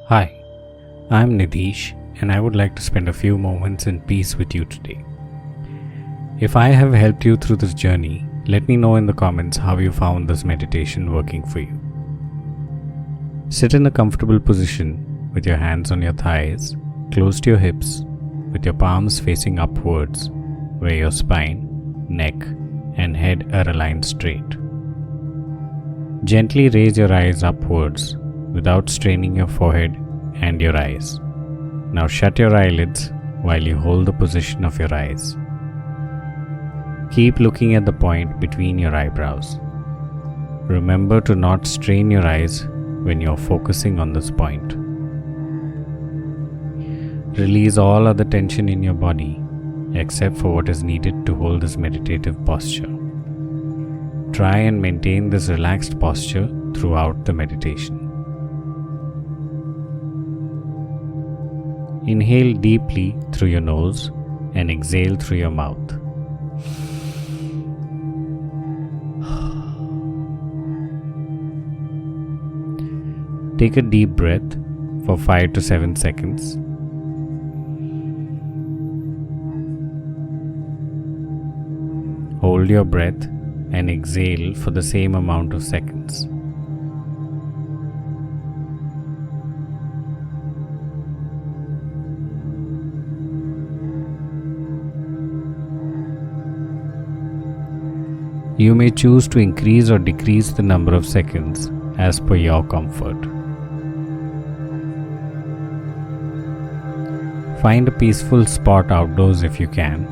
Hi, I'm Nidhish, and I would like to spend a few moments in peace with you today. If I have helped you through this journey, let me know in the comments how you found this meditation working for you. Sit in a comfortable position with your hands on your thighs, close to your hips, with your palms facing upwards, where your spine, neck, and head are aligned straight. Gently raise your eyes upwards without straining your forehead and your eyes. Now shut your eyelids while you hold the position of your eyes. Keep looking at the point between your eyebrows. Remember to not strain your eyes when you are focusing on this point. Release all other tension in your body except for what is needed to hold this meditative posture. Try and maintain this relaxed posture throughout the meditation. Inhale deeply through your nose and exhale through your mouth. Take a deep breath for 5 to 7 seconds. Hold your breath and exhale for the same amount of seconds. You may choose to increase or decrease the number of seconds as per your comfort. Find a peaceful spot outdoors if you can,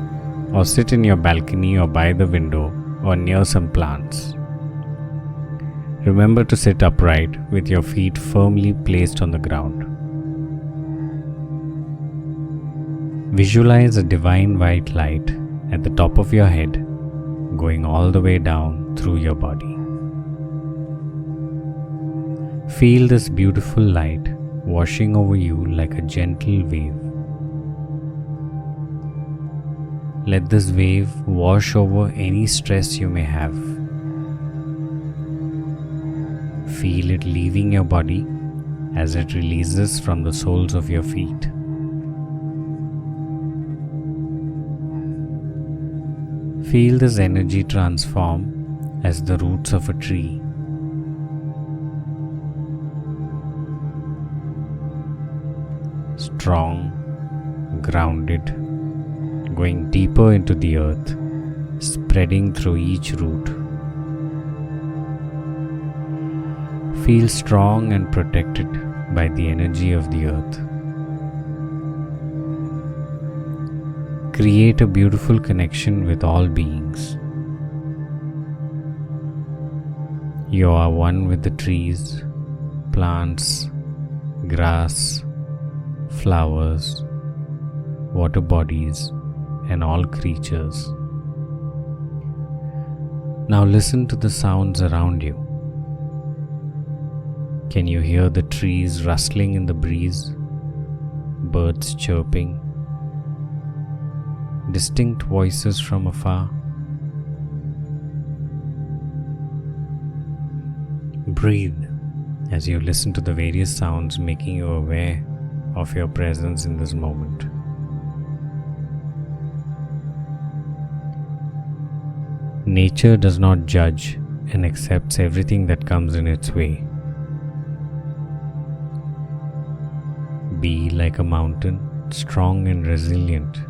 or sit in your balcony or by the window or near some plants. Remember to sit upright with your feet firmly placed on the ground. Visualize a divine white light at the top of your head, going all the way down through your body. Feel this beautiful light washing over you like a gentle wave. Let this wave wash over any stress you may have. Feel it leaving your body as it releases from the soles of your feet. Feel this energy transform as the roots of a tree. Strong, grounded, going deeper into the earth, spreading through each root. Feel strong and protected by the energy of the earth. Create a beautiful connection with all beings. You are one with the trees, plants, grass, flowers, water bodies, and all creatures. Now listen to the sounds around you. Can you hear the trees rustling in the breeze, birds chirping, distinct voices from afar? Breathe as you listen to the various sounds, making you aware of your presence in this moment. Nature does not judge and accepts everything that comes in its way. Be like a mountain, strong and resilient.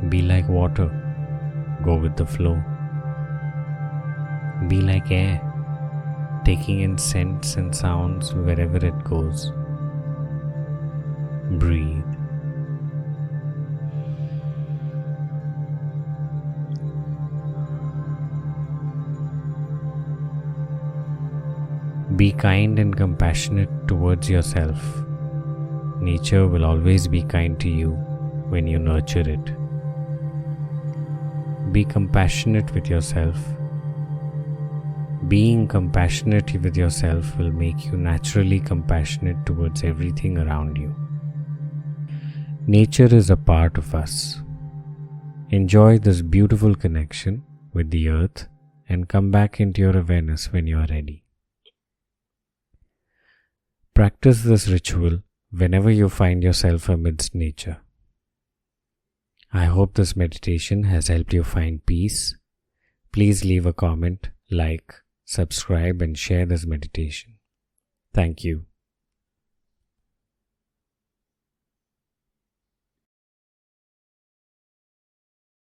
Be like water, go with the flow. Be like air, taking in scents and sounds wherever it goes. Breathe. Be kind and compassionate towards yourself. Nature will always be kind to you when you nurture it. Be compassionate with yourself. Being compassionate with yourself will make you naturally compassionate towards everything around you. Nature is a part of us. Enjoy this beautiful connection with the earth and come back into your awareness when you are ready. Practice this ritual whenever you find yourself amidst nature. I hope this meditation has helped you find peace. Please leave a comment, like, subscribe, and share this meditation. Thank you.